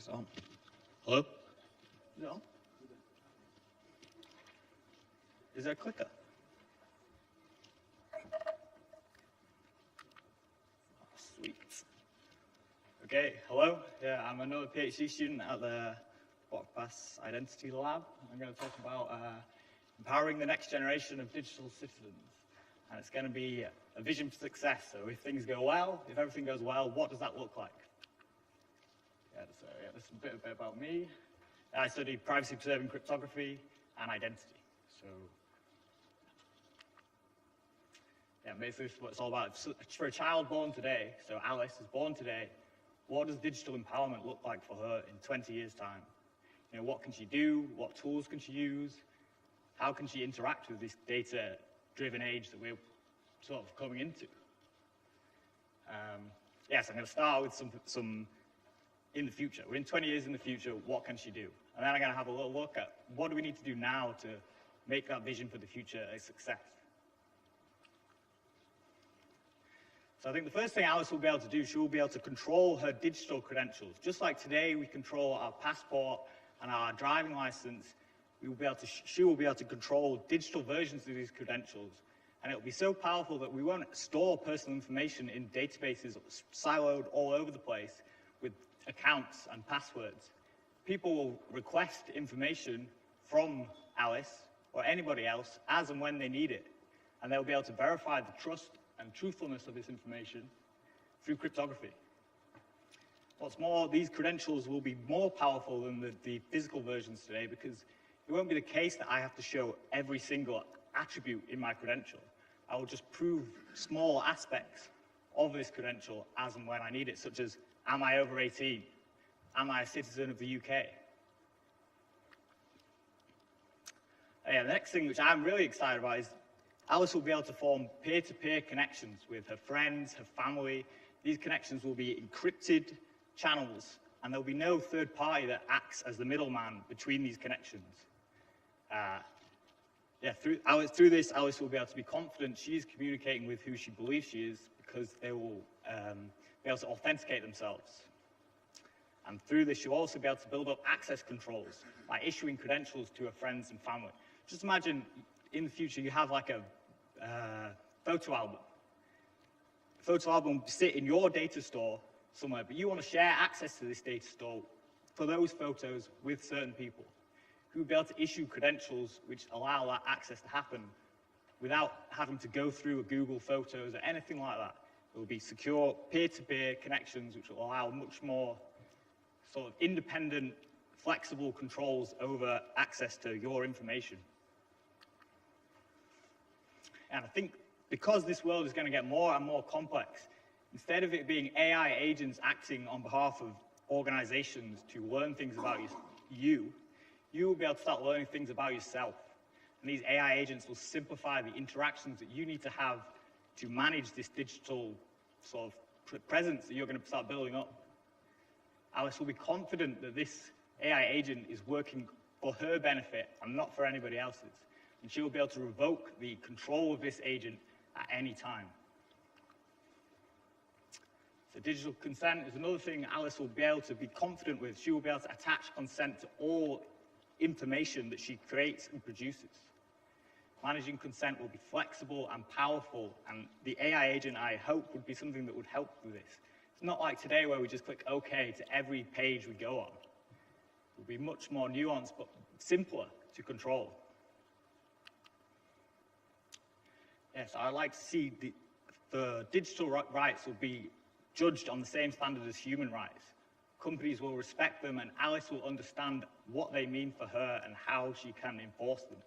It's on. Hello? Is it on? Is there a clicker? Oh, sweet. Okay, hello. Yeah, I'm another PhD student at the Pass Identity Lab. I'm going to talk about empowering the next generation of digital citizens. And it's going to be a vision for success. So if things go well, if everything goes well, what does that look like? So this is a bit about me. I study privacy preserving cryptography and identity. So yeah, basically this is what it's all about. For a child born today, so Alice is born today, what does digital empowerment look like for her in 20 years' time? You know, what can she do? What tools can she use? How can she interact with this data-driven age that we're sort of coming into? Yes, I'm going to start with some in the future. We're in 20 years in the future, what can she do? And then I'm going to have a little look at what do we need to do now to make that vision for the future a success. So I think the first thing Alice will be able to do, she will be able to control her digital credentials. Just like today we control our passport and our driving license, she will be able to control digital versions of these credentials. And it will be so powerful that we won't store personal information in databases siloed all over the place with accounts and passwords. People will request information from Alice or anybody else as and when they need it. And they'll be able to verify the trust and truthfulness of this information through cryptography. What's more, these credentials will be more powerful than the physical versions today, because it won't be the case that I have to show every single attribute in my credential. I will just prove small aspects of this credential as and when I need it, such as, am I over 18? Am I a citizen of the UK? Yeah, the next thing which I'm really excited about is Alice will be able to form peer-to-peer connections with her friends, her family. These connections will be encrypted channels, and there'll be no third party that acts as the middleman between these connections. Through this, Alice will be able to be confident she's communicating with who she believes she is, because they will be able to authenticate themselves. And through this, she'll also be able to build up access controls by issuing credentials to her friends and family. Just imagine in the future you have like a photo album. The photo album will sit in your data store somewhere, but you want to share access to this data store for those photos with certain people who will be able to issue credentials which allow that access to happen without having to go through a Google Photos or anything like that. It will be secure peer-to-peer connections which will allow much more sort of independent, flexible controls over access to your information. And I think because this world is going to get more and more complex, instead of it being AI agents acting on behalf of organizations to learn things about you will be able to start learning things about yourself. And these AI agents will simplify the interactions that you need to have to manage this digital sort of presence that you're going to start building up. Alice will be confident that this AI agent is working for her benefit and not for anybody else's. And she will be able to revoke the control of this agent at any time. So digital consent is another thing Alice will be able to be confident with. She will be able to attach consent to all information that she creates and produces. Managing consent will be flexible and powerful, and the AI agent, I hope, would be something that would help with this. It's not like today where we just click OK to every page we go on. It will be much more nuanced, but simpler to control. Yes, I'd like to see the digital rights will be judged on the same standard as human rights. Companies will respect them, and Alice will understand what they mean for her and how she can enforce them.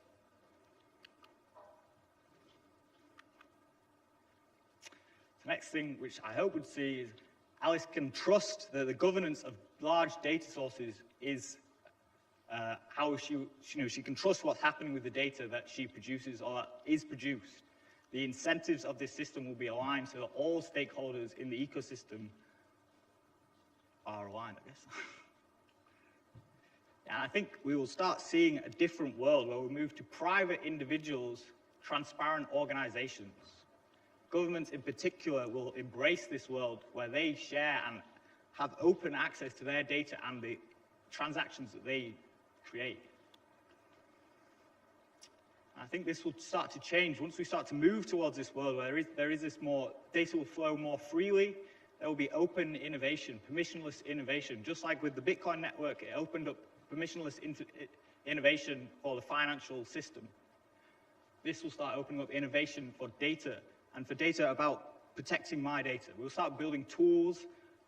The next thing which I hope we'd see is Alice can trust that the governance of large data sources is how she can trust what's happening with the data that she produces or that is produced. The incentives of this system will be aligned so that all stakeholders in the ecosystem are aligned, I guess. And I think we will start seeing a different world where we move to private individuals, transparent organizations. Governments in particular will embrace this world where they share and have open access to their data and the transactions that they create. I think this will start to change once we start to move towards this world where there is this more, data will flow more freely. There will be open innovation, permissionless innovation. Just like with the Bitcoin network, it opened up permissionless innovation for the financial system. This will start opening up innovation for data, and for data about protecting my data. We'll start building tools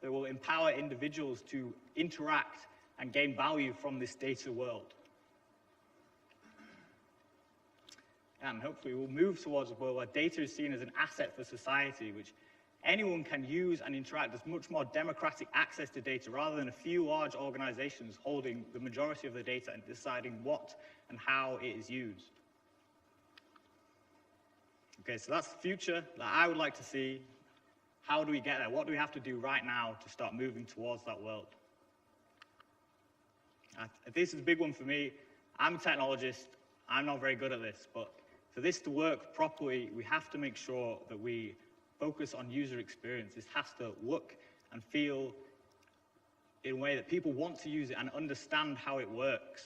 that will empower individuals to interact and gain value from this data world. And hopefully we'll move towards a world where data is seen as an asset for society, which anyone can use and interact. There's much more democratic access to data rather than a few large organizations holding the majority of the data and deciding what and how it is used. Okay, so that's the future that I would like to see. How do we get there? What do we have to do right now to start moving towards that world? This is a big one for me. I'm a technologist. I'm not very good at this, but for this to work properly, we have to make sure that we focus on user experience. This has to look and feel in a way that people want to use it and understand how it works.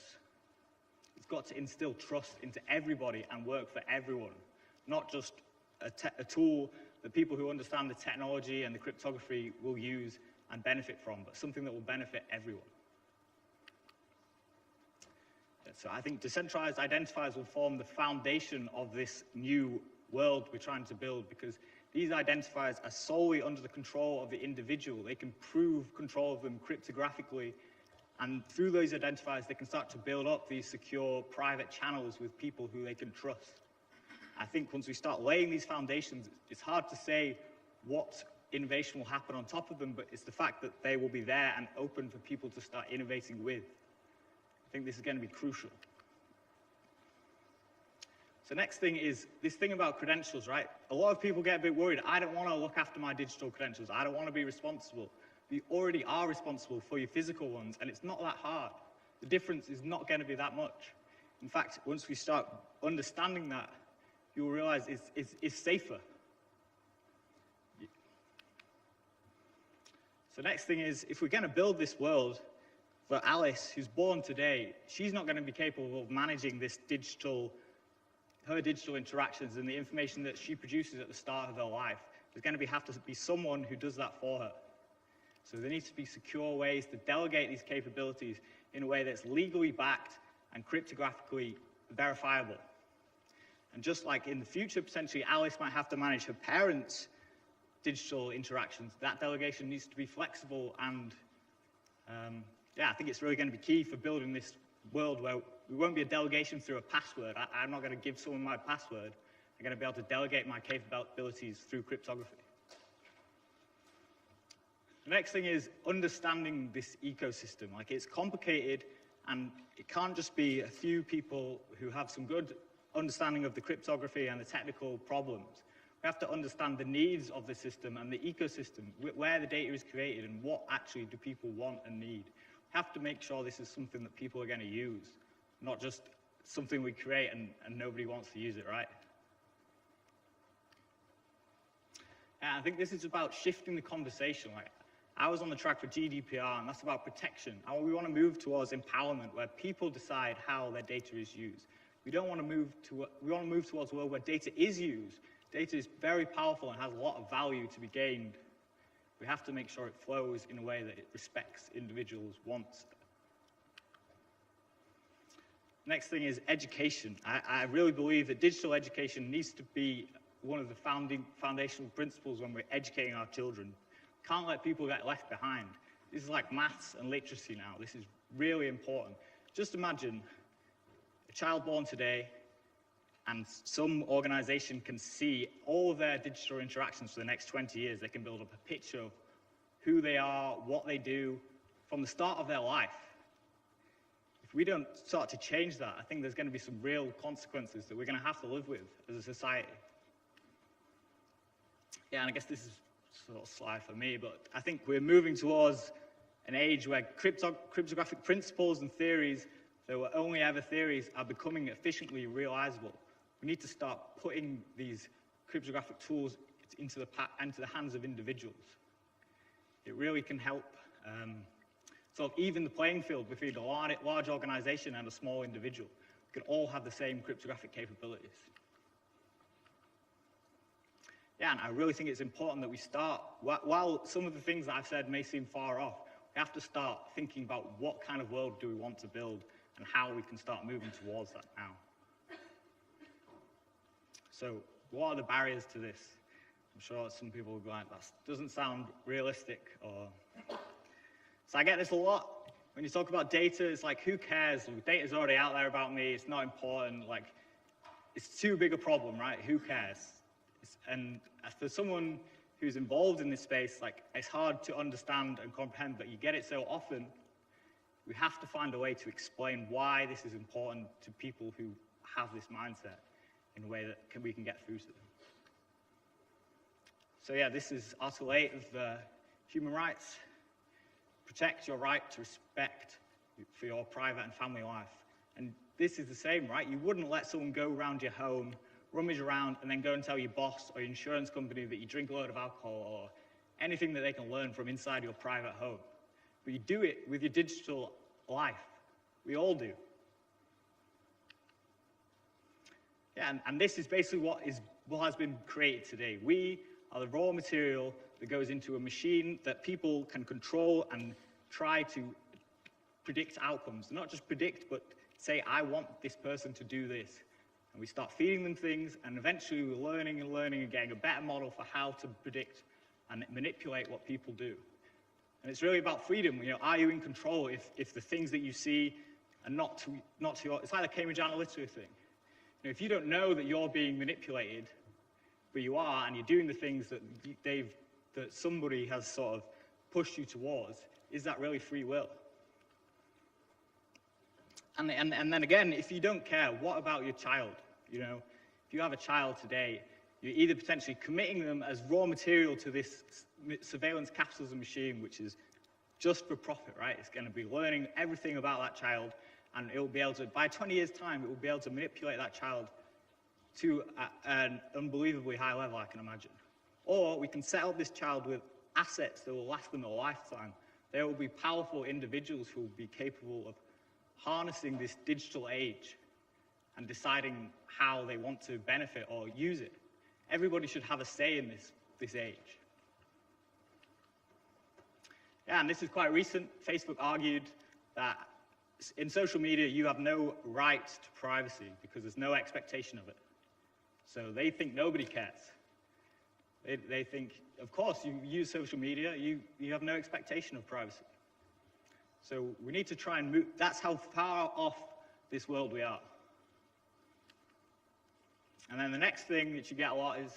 It's got to instill trust into everybody and work for everyone, not just a tool that people who understand the technology and the cryptography will use and benefit from, but something that will benefit everyone. So I think decentralized identifiers will form the foundation of this new world we're trying to build, because these identifiers are solely under the control of the individual. They can prove control of them cryptographically, and through those identifiers, they can start to build up these secure private channels with people who they can trust. I think once we start laying these foundations, it's hard to say what innovation will happen on top of them, but it's the fact that they will be there and open for people to start innovating with. I think this is going to be crucial. So next thing is this thing about credentials, right? A lot of people get a bit worried. I don't want to look after my digital credentials. I don't want to be responsible. You already are responsible for your physical ones, and it's not that hard. The difference is not going to be that much. In fact, once we start understanding that, you'll realize it's safer. So next thing is, if we're going to build this world, for Alice, who's born today, she's not going to be capable of managing this her digital interactions and the information that she produces at the start of her life. There's going to have to be someone who does that for her. So there needs to be secure ways to delegate these capabilities in a way that's legally backed and cryptographically verifiable. And just like in the future, potentially, Alice might have to manage her parents' digital interactions, that delegation needs to be flexible and yeah, I think it's really going to be key for building this world where we won't be a delegation through a password. I'm not going to give someone my password. I'm going to be able to delegate my capabilities through cryptography. The next thing is understanding this ecosystem. Like, it's complicated, and it can't just be a few people who have some good understanding of the cryptography and the technical problems. We have to understand the needs of the system and the ecosystem, where the data is created and what actually do people want and need. We have to make sure this is something that people are going to use, not just something we create and nobody wants to use it, right? And I think this is about shifting the conversation. Like, I was on the track for GDPR, and that's about protection. And we want to move towards empowerment, where people decide how their data is used. We want to move towards a world where data is used. Data is very powerful and has a lot of value to be gained. We have to make sure it flows in a way that it respects individuals' wants. Next thing is education. I really believe that digital education needs to be one of the foundational principles when we're educating our children. Can't let people get left behind. This is like maths and literacy now. This is really important. Just imagine a child born today, and some organization can see all of their digital interactions for the next 20 years. They can build up a picture of who they are, what they do, from the start of their life. If we don't start to change that, I think there's going to be some real consequences that we're going to have to live with as a society. Yeah, and I guess this is sort of a slide for me, but I think we're moving towards an age where cryptographic principles and theories that were only ever theories are becoming efficiently realizable. We need to start putting these cryptographic tools into the hands of individuals. It really can help sort of even the playing field between a large organization and a small individual. We can all have the same cryptographic capabilities. Yeah, and I really think it's important that we start, while some of the things that I've said may seem far off, we have to start thinking about what kind of world do we want to build and how we can start moving towards that now. So what are the barriers to this? I'm sure some people will be like, that doesn't sound realistic. So I get this a lot. When you talk about data, it's like, who cares? Data's already out there about me. It's not important. Like, it's too big a problem, right? Who cares? And for someone who's involved in this space, like, it's hard to understand and comprehend, but you get it so often. We have to find a way to explain why this is important to people who have this mindset in a way that we can get through to them. So yeah, this is Article 8 of the Human Rights. Protect your right to respect for your private and family life. And this is the same, right? You wouldn't let someone go around your home, rummage around, and then go and tell your boss or your insurance company that you drink a load of alcohol or anything that they can learn from inside your private home. But you do it with your digital life. We all do. Yeah, and this is basically what has been created today. We are the raw material that goes into a machine that people can control and try to predict outcomes. Not just predict, but say, I want this person to do this. And we start feeding them things, and eventually we're learning and learning and getting a better model for how to predict and manipulate what people do. And it's really about freedom. You know, are you in control if the things that you see are not to your, it's like the Cambridge Analytica thing. You know, if you don't know that you're being manipulated, but you are, and you're doing the things that that somebody has sort of pushed you towards, is that really free will? And then again, if you don't care, what about your child? You know, if you have a child today, you're either potentially committing them as raw material to this surveillance capitalism machine, which is just for profit, right? It's going to be learning everything about that child, and it will be able to, by 20 years' time, it will be able to manipulate that child to an unbelievably high level, I can imagine. Or we can set up this child with assets that will last them a lifetime. They will be powerful individuals who will be capable of harnessing this digital age and deciding how they want to benefit or use it. Everybody should have a say in this age. Yeah, and this is quite recent. Facebook argued that in social media, you have no right to privacy because there's no expectation of it. So they think nobody cares. They think, of course, you use social media, you have no expectation of privacy. So we need to try and move, that's how far off this world we are. And then the next thing that you get a lot is,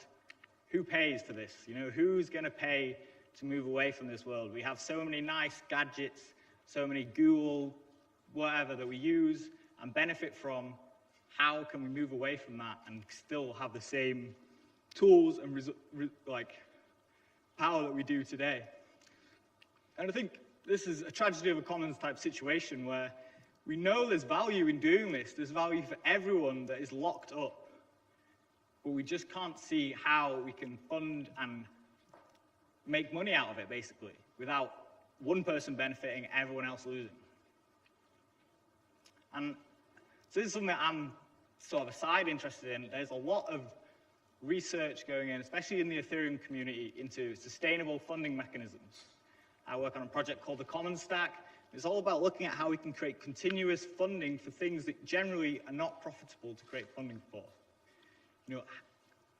who pays for this? You know, who's going to pay to move away from this world? We have so many nice gadgets, so many Google, whatever that we use and benefit from. How can we move away from that and still have the same tools and power that we do today? And I think this is a tragedy of a commons type situation where we know there's value in doing this. There's value for everyone that is locked up. But we just can't see how we can fund and make money out of it, basically, without one person benefiting, everyone else losing. And so this is something that I'm sort of a side interested in. There's a lot of research going in, especially in the Ethereum community, into sustainable funding mechanisms. I work on a project called the Commons Stack. It's all about looking at how we can create continuous funding for things that generally are not profitable to create funding for. You know,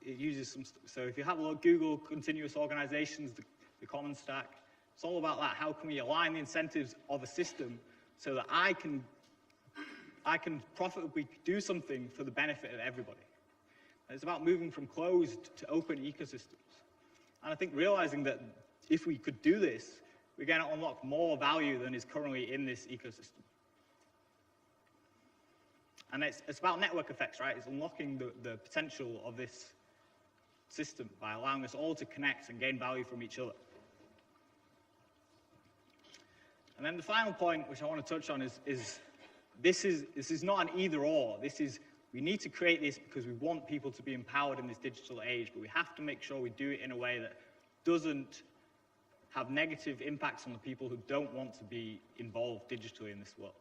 it uses some, so if you have a look, Google continuous organizations, the Commons Stack, it's all about that. How can we align the incentives of a system so that I can profitably do something for the benefit of everybody? And it's about moving from closed to open ecosystems. And I think realizing that if we could do this, we're going to unlock more value than is currently in this ecosystem. And it's about network effects, right? It's unlocking the potential of this system by allowing us all to connect and gain value from each other. And then the final point, which I want to touch on, is this is not an either-or. We need to create this because we want people to be empowered in this digital age, but we have to make sure we do it in a way that doesn't have negative impacts on the people who don't want to be involved digitally in this world.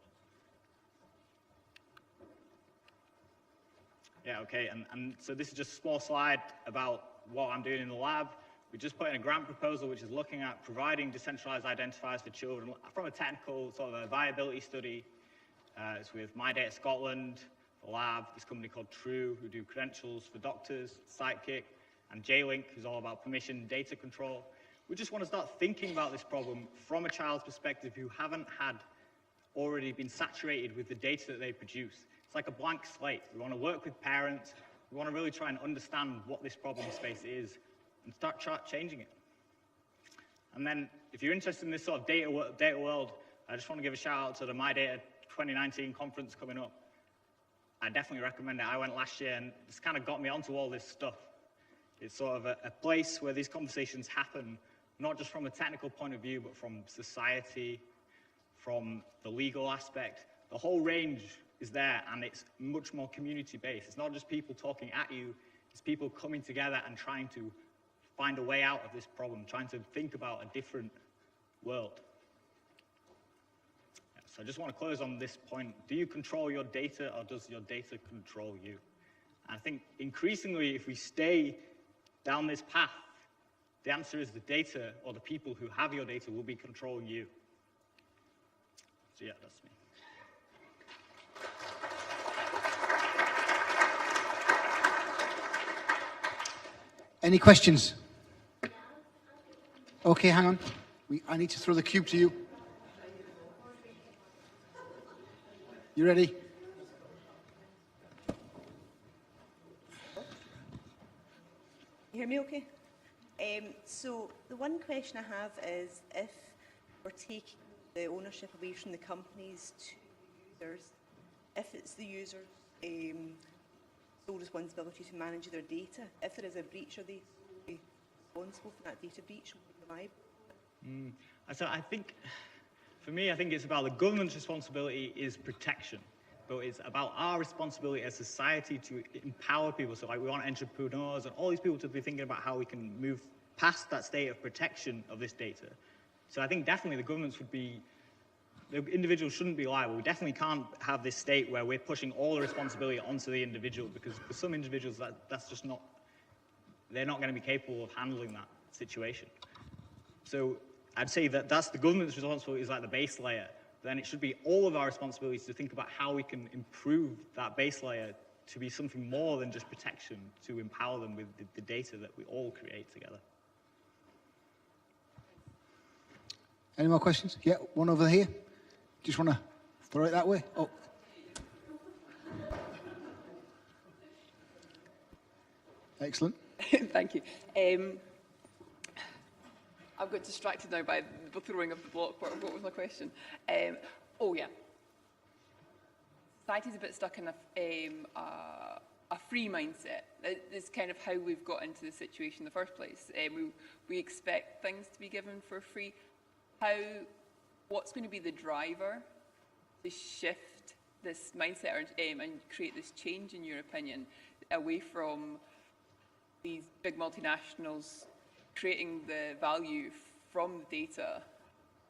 Yeah, okay, and so this is just a small slide about what I'm doing in the lab. We just put in a grant proposal which is looking at providing decentralized identifiers for children from a technical sort of a viability study. It's with My Data Scotland, the lab, this company called True, who do credentials for doctors, Sidekick, and J-Link, who's all about permission data control. We just want to start thinking about this problem from a child's perspective who haven't had already been saturated with the data that they produce. It's like a blank slate. We want to work with parents. We want to really try and understand what this problem space is and start changing it. And then, if you're interested in this sort of data world, I just want to give a shout out to the My Data 2019 conference coming up. I definitely recommend it. I went last year, and it's kind of got me onto all this stuff. It's sort of a place where these conversations happen, not just from a technical point of view, but from society, from the legal aspect. The whole range is there, and it's much more community-based. It's not just people talking at you, it's people coming together and trying to find a way out of this problem, trying to think about a different world. Yeah, so I just want to close on this point. Do you control your data, or does your data control you? And I think increasingly, if we stay down this path, the answer is the data, or the people who have your data, will be controlling you. So yeah, that's me. Any questions? Okay, hang on. I need to throw the cube to you. You ready? You hear me okay? So the one question I have is, if we're taking the ownership away from the companies to users, if it's the users' sole responsibility to manage their data, if there is a breach, are they responsible for that data breach? Will they be liable? So I think, for me, I think it's about the government's responsibility is protection, but it's about our responsibility as society to empower people. So like we want entrepreneurs and all these people to be thinking about how we can move past that state of protection of this data. So I think definitely the governments would be, the individuals shouldn't be liable. We definitely can't have this state where we're pushing all the responsibility onto the individual, because for some individuals that's just not, they're not going to be capable of handling that situation. So I'd say that that's the government's responsibility, is like the base layer. Then it should be all of our responsibilities to think about how we can improve that base layer to be something more than just protection, to empower them with the data that we all create together. Any more questions? Yeah, one over here. Just want to throw it that way. Oh. Excellent. Thank you. I've got distracted now by the throwing of the block. What was my question? Oh, yeah. Society's a bit stuck in a free mindset. It's kind of how we've got into the situation in the first place. We expect things to be given for free. What's going to be the driver to shift this mindset and create this change, in your opinion, away from these big multinationals creating the value from the data,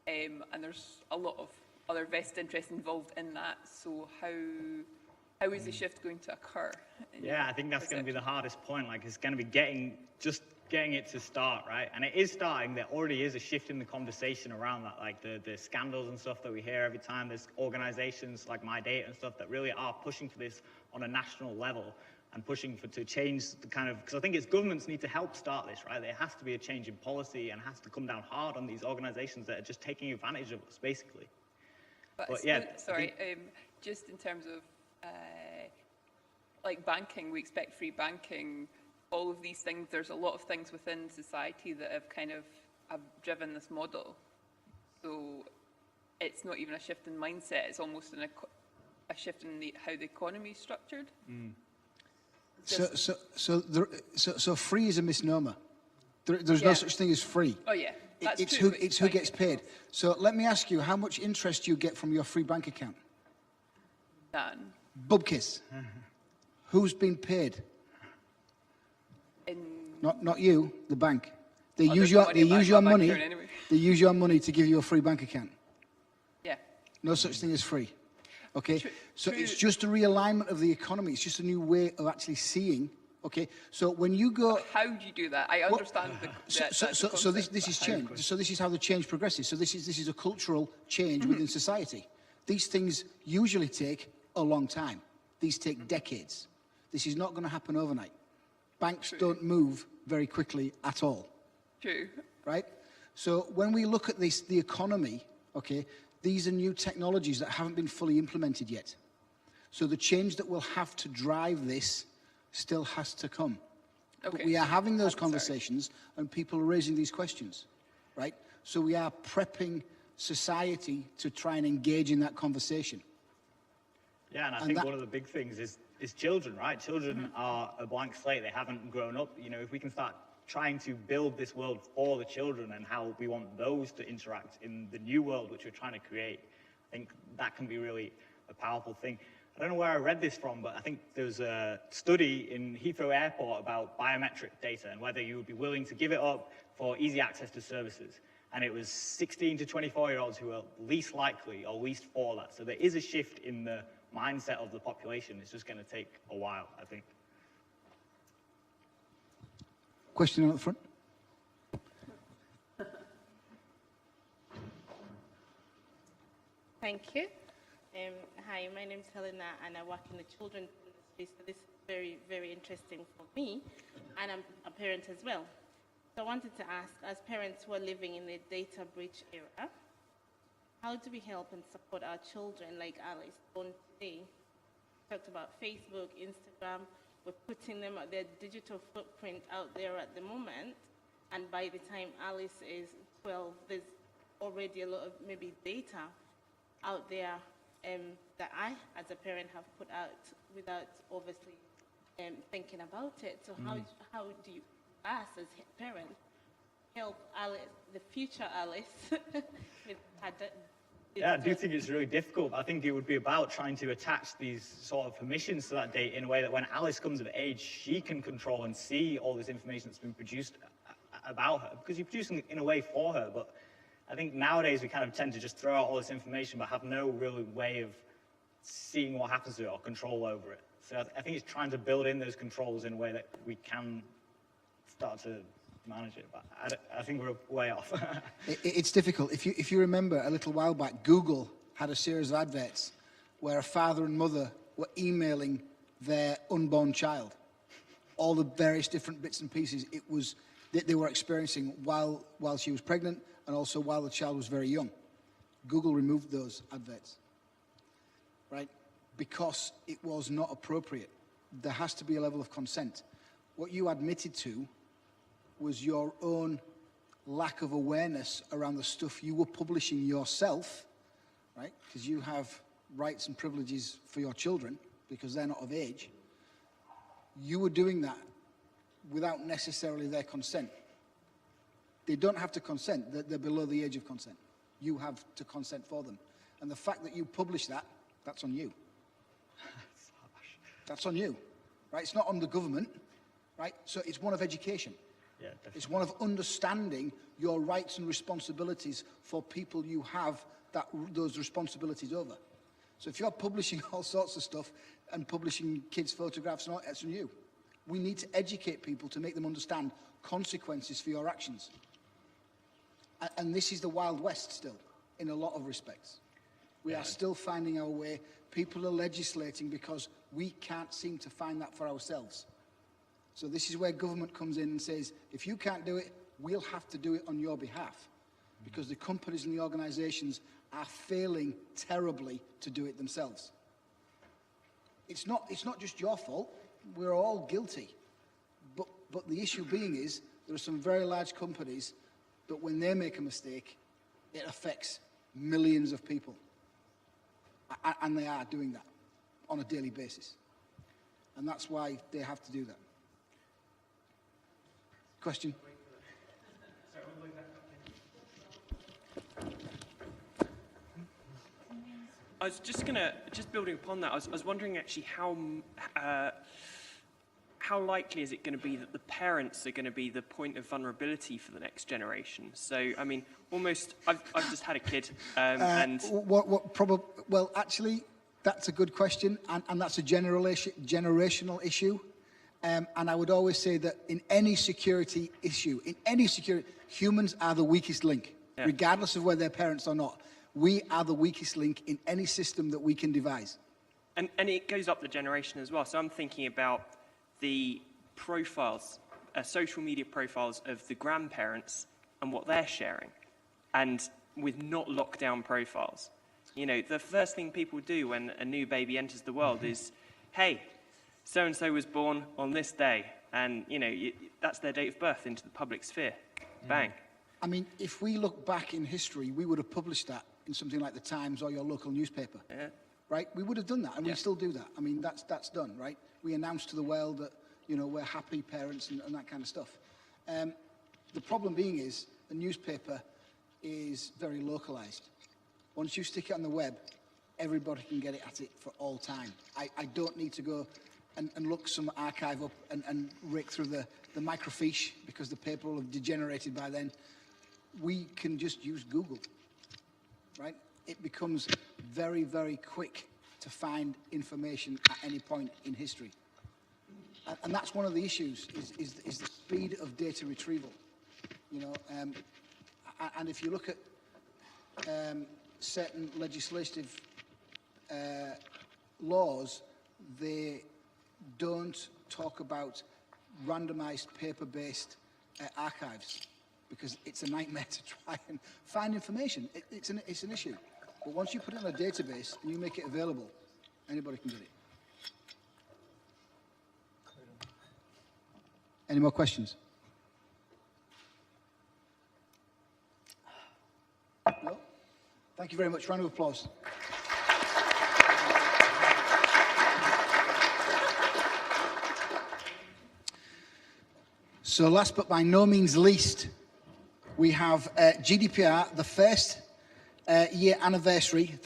and there's a lot of other vested interests involved in that. So how is the shift going to occur? Yeah, I think that's going to be the hardest point. Like, it's going to be getting it to start, right? And it is starting. There already is a shift in the conversation around that, like the scandals and stuff that we hear every time. There's organizations like My Data and stuff that really are pushing for this on a national level and pushing to change the kind of, because I think it's governments need to help start this, right? There has to be a change in policy and has to come down hard on these organizations that are just taking advantage of us, basically. But yeah. Sorry, just in terms of like banking, we expect free banking, all of these things. There's a lot of things within society that have kind of driven this model. So it's not even a shift in mindset, it's almost a shift in how the economy is structured. So free is a misnomer. There's no such thing as free. Oh yeah, that's it's true, it's who gets paid. So let me ask you, how much interest do you get from your free bank account? None. Bubkiss. Who's been paid? Not you, the bank. They Oh, use there's no your money in my bank money. account anyway. They use your money to give you a free bank account. Yeah. No such thing as free. Okay? True- So true. it's just a realignment of the economy. It's just a new way of actually seeing. Okay? So when you go... How do you do that? I understand the So this is change. So this is how the change progresses. So this is a cultural change within society. These things usually take a long time. These take decades. This is not going to happen overnight. Banks don't move very quickly at all. True. Right? So when we look at this, the economy, okay, these are new technologies that haven't been fully implemented yet. So the change that will have to drive this still has to come. Okay. But we are having those Sorry. conversations and people are raising these questions, right? So we are prepping society to try and engage in that conversation. Yeah, and I And think that- one of the big things is children, right? Children are a blank slate. They haven't grown up. You know, if we can start trying to build this world for the children and how we want those to interact in the new world which we're trying to create, I think that can be really a powerful thing. I don't know where I read this from, but I think there was a study in Heathrow Airport about biometric data and whether you would be willing to give it up for easy access to services. And it was 16 to 24-year-olds who were least likely or least for that. So there is a shift in the mindset of the population. It's just going to take a while, I think. Question at the front. Thank you. Hi, my name is Helena and I work in the children's industry, so this is very, very interesting for me, and I'm a parent as well. So I wanted to ask, as parents who are living in the data breach era, how do we help and support our children like Alice on today? Talked about Facebook, Instagram, we're putting them at their digital footprint out there at the moment, and by the time Alice is 12, there's already a lot of maybe data out there that I, as a parent, have put out without obviously thinking about it. So how do you, us as parents, help Alice, the future Alice, with her Yeah, I do think it's really difficult. I think it would be about trying to attach these sort of permissions to that data in a way that when Alice comes of age, she can control and see all this information that's been produced about her, because you're producing it in a way for her. But I think nowadays we kind of tend to just throw out all this information but have no real way of seeing what happens to it or control over it. So I think it's trying to build in those controls in a way that we can start to manage it, but I think we're way off. It's difficult. If you remember a little while back, Google had a series of adverts where a father and mother were emailing their unborn child all the various different bits and pieces it was that they were experiencing while she was pregnant and also while the child was very young. Google removed those adverts, right? Because it was not appropriate. There has to be a level of consent. What you admitted to was your own lack of awareness around the stuff you were publishing yourself, right? Because you have rights and privileges for your children because they're not of age. You were doing that without necessarily their consent. They don't have to consent. They're below the age of consent. You have to consent for them. And the fact that you publish that, that's on you. That's on you, right? It's not on the government, right? So it's one of education. Yeah, definitely. It's one of understanding your rights and responsibilities for people you have those responsibilities over. So if you're publishing all sorts of stuff and publishing kids' photographs and all, that's on you. We need to educate people to make them understand consequences for your actions. And this is the Wild West still, in a lot of respects. We are still finding our way. People are legislating because we can't seem to find that for ourselves. So this is where government comes in and says, if you can't do it, we'll have to do it on your behalf. Because the companies and the organisations are failing terribly to do it themselves. It's not just your fault. We're all guilty. But the issue being is, there are some very large companies that when they make a mistake, it affects millions of people. And they are doing that on a daily basis. And that's why they have to do that. Question? I was just building upon that, I was wondering actually how how likely is it going to be that the parents are going to be the point of vulnerability for the next generation? So, I mean, almost, I've just had a kid, and... Well, actually, that's a good question, and that's a generational issue. And I would always say that in any security issue, humans are the weakest link, regardless of whether they're parents or not. We are the weakest link in any system that we can devise. And it goes up the generation as well. So I'm thinking about the profiles, social media profiles of the grandparents and what they're sharing, and with not lockdown profiles. You know, the first thing people do when a new baby enters the world is, hey, so-and-so was born on this day, and, you know, that's their date of birth into the public sphere. Bang. I mean, if we look back in history, we would have published that in something like the Times or your local newspaper. Yeah. Right? We would have done that, and we still do that. I mean, that's done, right? We announce to the world that, you know, we're happy parents and that kind of stuff. The problem being is the newspaper is very localized. Once you stick it on the web, everybody can get it at it for all time. I don't need to go and look some archive up and rake through the microfiche because the paper will have degenerated by then. We can just use Google, right? It becomes very, very quick to find information at any point in history. And that's one of the issues, is the speed of data retrieval. You know, and if you look at certain legislative laws, they don't talk about randomized paper-based archives, because it's a nightmare to try and find information. It's an issue. But once you put it in a database and you make it available, anybody can get it. Any more questions? No? Thank you very much. Round of applause. So last but by no means least, we have GDPR, the first year anniversary.